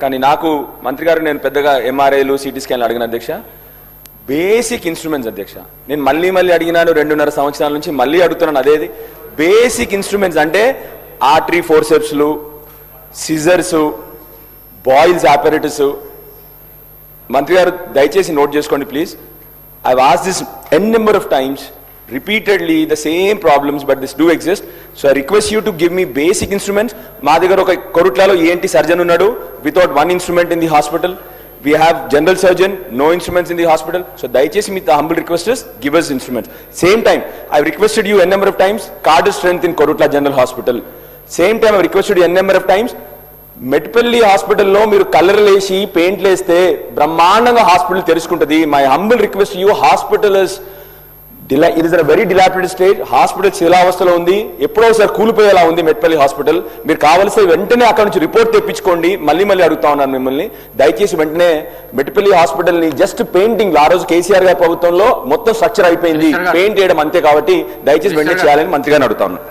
కానీ నాకు మంత్రి గారు నేను పెద్దగా ఎంఆర్ఐలు సిటీ స్కాన్లు అడిగిన అధ్యక్ష, బేసిక్ ఇన్స్ట్రుమెంట్స్ అధ్యక్ష. నేను మళ్ళీ అడిగినాను 2.5 సంవత్సరాల నుంచి, మళ్ళీ అడుగుతున్నాను అదేది. బేసిక్ ఇన్స్ట్రుమెంట్స్ అంటే ఆర్టరీ ఫోర్సెప్స్లు, సిజర్స్, బాయిల్స్ ఆపరేటర్స్. మంత్రి గారు దయచేసి నోట్ చేసుకోండి please. I was this n number of times, repeatedly the same problems, but this do exist. So I request you to give me basic instruments. మా దగ్గర ఒక కొరుట్లలో ENT surgeon ఉన్నాడు, without one instrument in the hospital. We have general surgeon, no instruments in the hospital. So దయచేసి మీ humble request is give us instruments. Same time I requested you n number of times card strength in Korutla General Hospital. Same time I requested you n number of times Metpally హాస్పిటల్లో మీరు కలర్లు వేసి పెయింట్లు వేస్తే బ్రహ్మాండంగా hospital తెరుచుకుంటుంది. My humble request you, hospital it is a very dilapidated state. Hospital శిలావస్థలో ఉంది, ఎప్పుడో ఒకసారి కూలిపోయేలా ఉంది మెట్పల్లి హాస్పిటల్. మీరు కావాల్సిన వెంటనే అక్కడ నుంచి రిపోర్ట్ తెప్పించుకోండి. మళ్ళీ అడుగుతా ఉన్నాను మిమ్మల్ని, దయచేసి వెంటనే మెట్పల్లి హాస్పిటల్ని జస్ట్ పెయింటింగ్, ఆ రోజు కేసీఆర్ గారి ప్రభుత్వంలో మొత్తం స్ట్రక్చర్ అయిపోయింది, పెయింట్ వేయడం అంతే. కాబట్టి దయచేసి వెంటనే చేయాలని మంత్రి గారిని అడుగుతా ఉన్నాను.